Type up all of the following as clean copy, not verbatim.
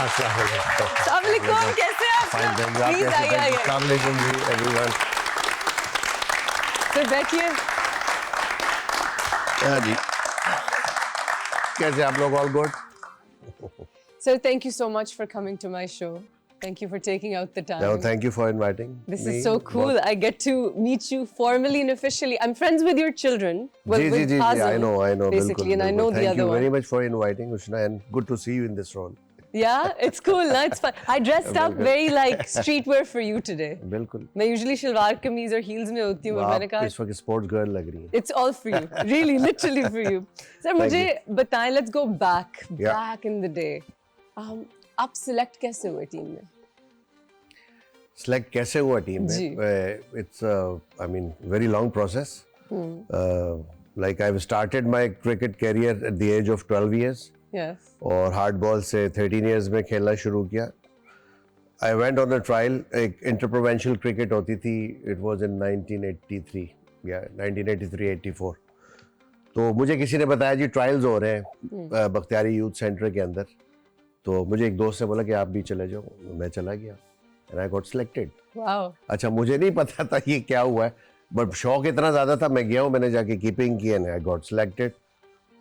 अस्सलाम वालेकुम, कैसे हैं आप? प्लीज आइए आइए। अस्सलाम वालेकुम जी एवरीवन। सर बैठिए। हाँ जी, कैसे आप लोग? All good? Sir, thank you so much for coming to my show. Thank you for taking out the time. No, thank you for inviting This me. is so cool. I get to meet you formally and officially. I'm friends with your children. Well, जी with जी, Hazem, I know, basically, and I know the Thank other you very one. much for inviting, Ushna, and good to see you in this role. Yeah, it's cool. No, it's fun. I dressed up very like streetwear for you today. बिल्कुल। मैं usually salwar कमीज और heels में होती हूँ, मैंने कहा इस वक्त स्पोर्ट्स गर्ल लग रही हैं। It's all for you, really, literally for you. Sir, मुझे बताएं, let's go back in the day. आप select कैसे हुए टीम में? Select कैसे हुआ टीम में? It's I mean very long process. Like I've started my cricket career at the age of 12 years. Yes. और हार्ड बॉल से 13 years में खेलना शुरू किया. I went on a trial. एक इंटरप्रोविंशियल क्रिकेट होती थी. It was in 1983. Yeah, 1983-84. तो मुझे किसी ने बताया जी ट्रायल्स हो रहे हैं बख्तियारी यूथ सेंटर के अंदर. तो मुझे एक दोस्त ने बोला कि आप भी चले जाओ. मैं चला गया. And I got selected. Wow. अच्छा, मुझे नहीं पता था ये क्या हुआ है, बट शौक इतना ज़्यादा था. मैं गया हूँ, मैंने जाके कीपिंग की and I got selected.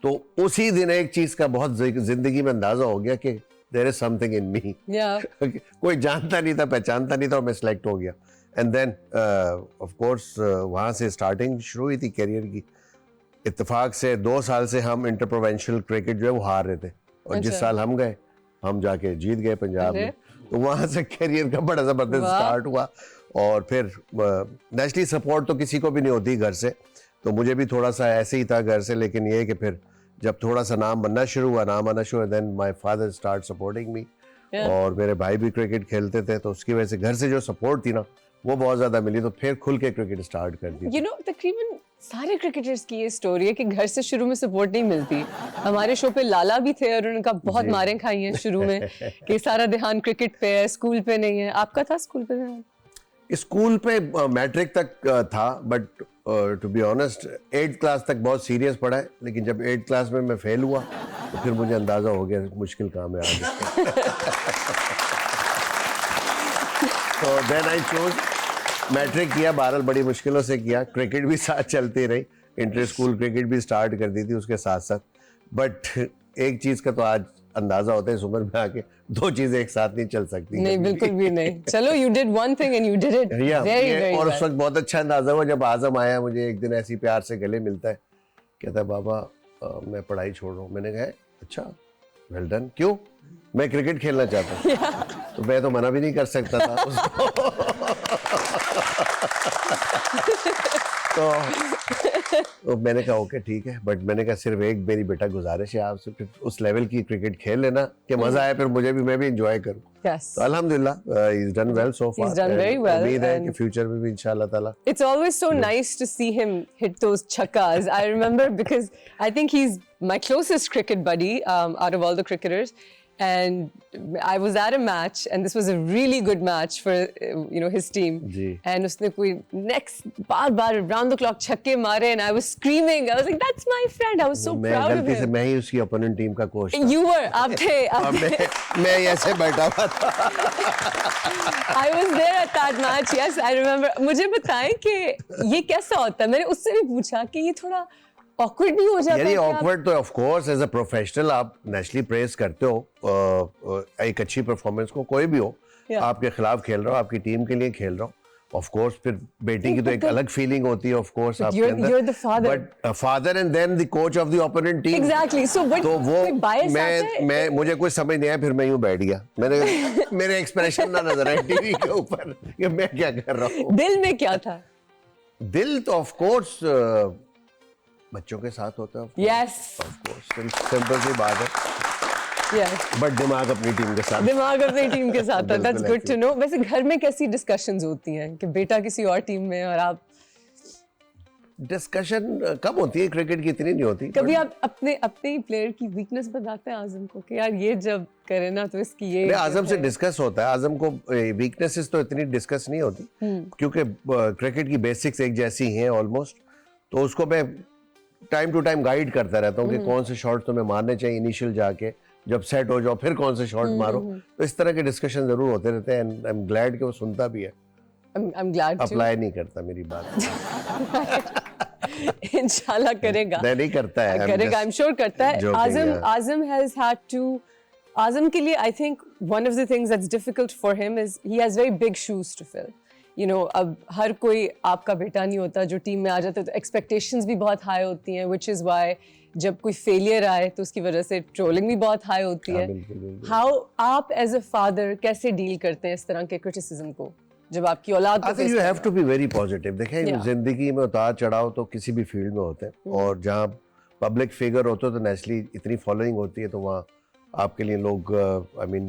तो उसी दिन एक चीज़ का बहुत जिंदगी में अंदाज़ा हो गया कि there is something in me. Yeah. कोई जानता नहीं था, पहचानता नहीं था और मैं सिलेक्ट हो गया. And then of course वहाँ से स्टार्टिंग शुरू हुई थी करियर की. इत्तेफाक से 2 साल से हम इंटर प्रोविंशियल क्रिकेट जो है वो हार रहे थे और जिस साल हम गए हम जाके जीत गए पंजाब में. तो वहाँ से करियर का बड़ा ज़बरदस्त स्टार्ट हुआ. और फिर नेचुरली सपोर्ट तो किसी को भी नहीं होती घर से, तो मुझे भी थोड़ा सा ऐसे ही था घर से. लेकिन ये कि फिर जब थोड़ा सा नाम आना शुरू हुआ then my father start supporting me. और मेरे भाई भी क्रिकेट खेलते थे, तो उसकी वजह से घर से जो सपोर्ट थी ना वो बहुत ज़्यादा मिली. तो फिर खुल के क्रिकेट स्टार्ट कर दी. You know, तकरीबन सारे क्रिकेटर्स की ये स्टोरी है कि घर से शुरू में सपोर्ट नहीं मिलती. हमारे शो पे लाला भी थे और उनका बहुत मारें खाई हैं शुरू में कि सारा ध्यान क्रिकेट पे है, स्कूल पे नहीं है. आपका था स्कूल पे ध्यान? स्कूल पे मैट्रिक तक था, but to be honest 8th class तक बहुत सीरियस पढ़ा है. लेकिन जब 8th क्लास में मैं फेल हुआ तो फिर मुझे अंदाज़ा हो गया मुश्किल काम है आगे. तो देन आई चोज मैट्रिक किया. बहरहाल बड़ी मुश्किलों से किया. क्रिकेट भी साथ चलती रही. इंटर स्कूल क्रिकेट भी स्टार्ट कर दी थी उसके साथ साथ. बट एक चीज़ का तो आज अंदाजा होता है इस उम्र में आके 2 चीजें एक साथ नहीं चल सकती. नहीं, बिल्कुल भी नहीं. चलो, you did one thing and you did it very very और well. उस वक्त बहुत अच्छा अंदाजा हुआ जब आजम आया. मुझे एक दिन ऐसी प्यार से गले मिलता है, कहता है बाबा मैं पढ़ाई छोड़ रहा हूँ. मैंने कहा अच्छा, वेल डन. क्यों? मैं क्रिकेट खेलना चाहता हूँ. तो मैं तो मना भी नहीं कर सकता था उसको. तो मैंने कहा ओके ठीक है, बट मैंने कहा सिर्फ एक मेरी बेटा गुजारिश है आपसे, फिर उस लेवल की क्रिकेट खेल लेना कि मजा आए, फिर मुझे भी, मैं भी एंजॉय करूं. Yes. तो अल्हम्दुलिल्लाह he is done well so far. He's done very well. उम्मीद है कि फ्यूचर में भी इंशाल्लाह ताला. It's always so nice to see him hit those chakkas. I remember because I think he's my closest cricket buddy out of all the cricketers. And I was at a match, and this was a really good match for his team. Ji. And उसने कोई next bar round the clock छक्के मारे, and I was screaming. I was like, "That's my friend." I was so proud of गलती से him. मैं ही उसकी opponent team का coach था. You were. आप थे. मैं ऐसे बैठा हुआ था. I was there at that match. Yes, I remember. मुझे बताएं कि ये कैसा होता है. मैंने उससे भी पूछा कि ये थोड़ा awkward नहीं हो जाता? यार ये awkward तो of course as a professional आप नेचुरली प्रेस करते हो एक अच्छी परफॉर्मेंस को. कोई भी हो, आपके खिलाफ खेल रहा हो, आपकी टीम के लिए खेल रहा हो, ऑफ कोर्स फिर बेटी की तो एक अलग फीलिंग होती है ऑफ कोर्स आपके अंदर. You're the father. But father and then the coach of the opponent team. Exactly. So but तो वो मैं मुझे कुछ समझ नहीं आया. फिर मैं यूं बैठ गया. मैंने मेरे एक्सप्रेशन ना नजर आए टीवी के ऊपर कि मैं क्या कर रहा हूँ. दिल में क्या था? दिल तो ऑफ कोर्स बच्चों के साथ होता है. Yes. ऑफ कोर्स सिंपल सी बात है. Yes. बट दिमाग अपनी टीम के साथ. दिमाग अपनी टीम के साथ था. That's good to बिल्कुल know. वैसे घर में कैसी डिस्कशंस होती हैं कि बेटा किसी और टीम में और आप? डिस्कशन कम होती है, क्रिकेट की इतनी नहीं होती. कभी आप अपने प्लेयर की वीकनेस बताते हैं आजम को कि यार ये जब करे ना तो इसकी ये आजम से डिस्कस होता है. आजम को वीकनेसेस तो इतनी डिस्कस नहीं होती क्योंकि क्रिकेट की बेसिक्स एक जैसी हैं ऑलमोस्ट. तो उसको मैं टाइम टू टाइम गाइड करता रहता हूँ कि कौन से शॉट तुम्हें मारने चाहिए इनिशियल जाके, जब सेट हो जाओ फिर कौन से शॉट मारो, तो इस तरह के डिस्कशन जरूर होते रहते हैं एंड आई एम ग्लैड कि वो सुनता भी है, I'm glad to. अप्लाई नहीं करता मेरी बात। इंशाल्लाह करेगा। नहीं करता है, करेगा, I'm sure करता है। Azam has had to, Azam के लिए I think one of the things that's difficult for him is he has very big shoes to fill. You know, अब हर कोई आपका बेटा नहीं होता जो टीम में आ जाता है, तो expectations भी बहुत high होती हैं, which is why जब कोई failure आए तो उसकी वजह से trolling भी बहुत high होती है। How आप as a father कैसे deal करते हैं इस तरह के criticism को जब आपकी औलाद को? You have to be very positive. देखिए जिंदगी में उतार चढ़ाव तो किसी भी फील्ड में होते हैं, और जहाँ पब्लिक फिगर होते हो तो नेचुरली इतनी फॉलोइंग होती है तो वहाँ आपके लिए लोग आई मीन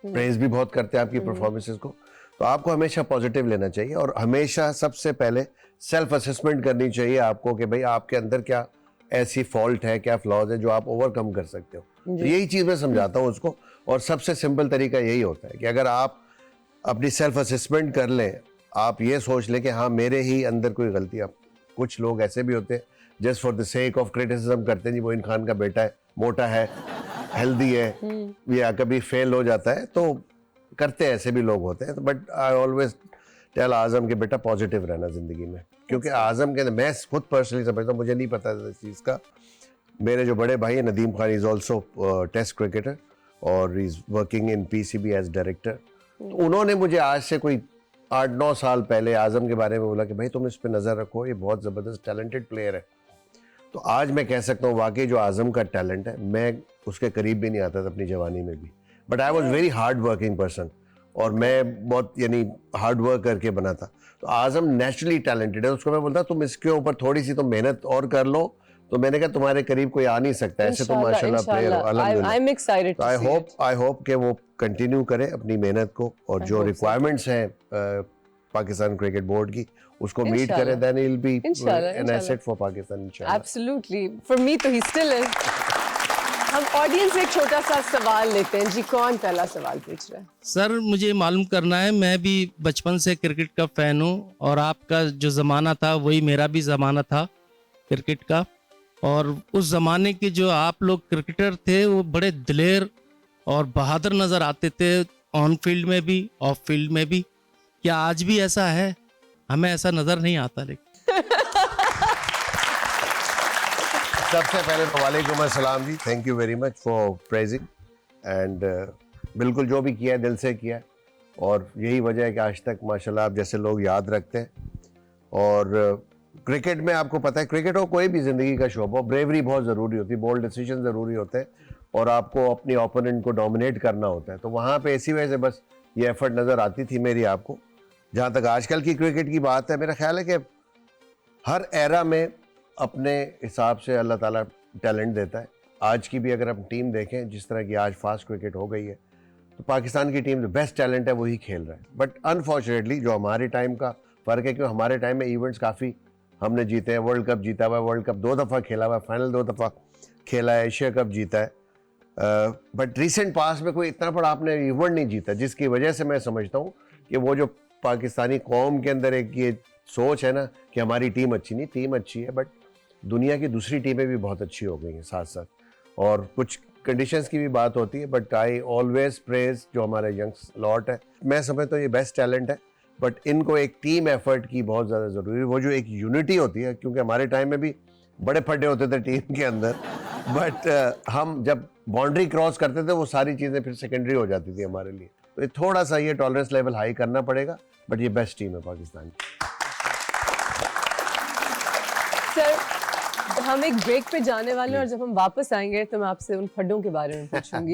प्रेज भी बहुत करते हैं आपकी परफॉर्मेंसेस को। तो आपको हमेशा पॉजिटिव लेना चाहिए, और हमेशा सबसे पहले सेल्फ असेसमेंट करनी चाहिए आपको कि भाई आपके अंदर क्या ऐसी फॉल्ट है, क्या फ्लॉज है जो आप ओवरकम कर सकते हो। तो यही चीज़ मैं समझाता हूँ उसको, और सबसे सिंपल तरीका यही होता है कि अगर आप अपनी सेल्फ असेसमेंट कर लें, आप ये सोच लें कि हाँ मेरे ही अंदर कोई गलती है। कुछ लोग ऐसे भी होते हैं just for the sake of criticism करते हैं, जी मोइन खान का बेटा है, मोटा है, हेल्दी है, या कभी फेल हो जाता है, तो करते हैं, ऐसे भी लोग होते हैं। बट आई ऑलवेज टेल आजम के बेटा पॉजिटिव रहना जिंदगी में, क्योंकि आजम के मैं खुद पर्सनली समझता हूँ, मुझे नहीं पता था इस चीज़ का, मेरे जो बड़े भाई है Nadeem Khan is also test cricketer और is working in PCB as director. तो उन्होंने मुझे आज से कोई 8-9 साल पहले आजम के बारे में बोला कि भाई तुम इस पे नज़र रखो, ये बहुत ज़बरदस्त टैलेंटेड प्लेयर है। तो आज मैं कह सकता हूँ वाकई जो आजम का टैलेंट है, मैं उसके करीब भी नहीं आता था अपनी जवानी में भी, but I was very hard working person, और मैं बहुत यानी हार्ड वर्क करके बना था। तो आजम नेचुरली टैलेंटेड है, उसको मैं बोलता तुम इसके ऊपर थोड़ी सी तो मेहनत और कर लो, तो मैंने कहा तुम्हारे करीब कोई आ नहीं सकता, ऐसे तो माशाल्लाह प्लेयर हो, अल्हम्दुलिल्लाह। आई होप कि वो कंटिन्यू करे अपनी मेहनत को, और जो रिक्वायरमेंट्स हैं पाकिस्तान क्रिकेट बोर्ड की उसको मीट करे, then he will be an asset for Pakistan इंशाल्लाह। एब्सोल्युटली, फॉर मी तो ही स्टिल इज। हम ऑडियंस से एक छोटा सा सवाल लेते हैं जी, कौन पहला सवाल पूछ रहा है? सर मुझे मालूम करना है, मैं भी बचपन से क्रिकेट का फैन हूँ, और आपका जो ज़माना था वही मेरा भी ज़माना था क्रिकेट का, और उस ज़माने के जो आप लोग क्रिकेटर थे वो बड़े दिलेर और बहादुर नज़र आते थे, ऑन फील्ड में भी ऑफ फील्ड में भी। क्या आज भी ऐसा है? हमें ऐसा नज़र नहीं आता। लेकिन सबसे पहले तो वालेकुम अस्सलाम जी, thank you very much for praising, and बिल्कुल जो भी किया है दिल से किया है, और यही वजह है कि आज तक माशाल्लाह आप जैसे लोग याद रखते हैं। और क्रिकेट में आपको पता है, क्रिकेट हो कोई भी ज़िंदगी का शौक हो, ब्रेवरी बहुत ज़रूरी होती है, बोल्ड डिसीजन ज़रूरी होते हैं, और आपको अपनी ओपोनेंट को डोमिनेट करना होता है। तो वहाँ पे इसी वजह से बस ये एफर्ट नज़र आती थी मेरी आपको। जहाँ तक आजकल की क्रिकेट की बात है, मेरा ख्याल है कि हर एरा में अपने हिसाब से अल्लाह ताला टैलेंट देता है। आज की भी अगर हम टीम देखें, जिस तरह की आज फास्ट क्रिकेट हो गई है, तो पाकिस्तान की टीम जो बेस्ट टैलेंट है वही खेल रहा है। बट अनफॉर्चुनेटली जो हमारे टाइम का फ़र्क है, क्योंकि हमारे टाइम में इवेंट्स काफ़ी हमने जीते हैं, वर्ल्ड कप जीता हुआ है, वर्ल्ड कप 2 दफ़ा खेला हुआ है, फाइनल 2 दफ़ा खेला है, एशिया कप जीता है, बट रिसेंट पास में कोई इतना बड़ा आपने इवेंट नहीं जीता, जिसकी वजह से मैं समझता हूँ कि वो जो पाकिस्तानी कौम के अंदर एक ये सोच है ना कि हमारी टीम अच्छी नहीं, टीम अच्छी है, बट दुनिया की दूसरी टीमें भी बहुत अच्छी हो गई हैं साथ साथ, और कुछ कंडीशंस की भी बात होती है। बट आई ऑलवेज प्रेज जो हमारा यंग्स लॉट है, मैं समझता हूँ ये बेस्ट टैलेंट है, बट इनको एक टीम एफर्ट की बहुत ज़्यादा ज़रूरी है, वो जो एक यूनिटी होती है, क्योंकि हमारे टाइम में भी बड़े फड्डे होते थे टीम के अंदर, बट हम जब बाउंड्री क्रॉस करते थे वो सारी चीज़ें फिर सेकेंडरी हो जाती थी हमारे लिए। तो ये थोड़ा सा ये टॉलरेंस लेवल हाई करना पड़ेगा, बट ये बेस्ट टीम है पाकिस्तान की। सर हम एक ब्रेक पे जाने वाले हैं, और जब हम वापस आएंगे तो मैं आपसे उन फड्डों के बारे में पूछूंगी।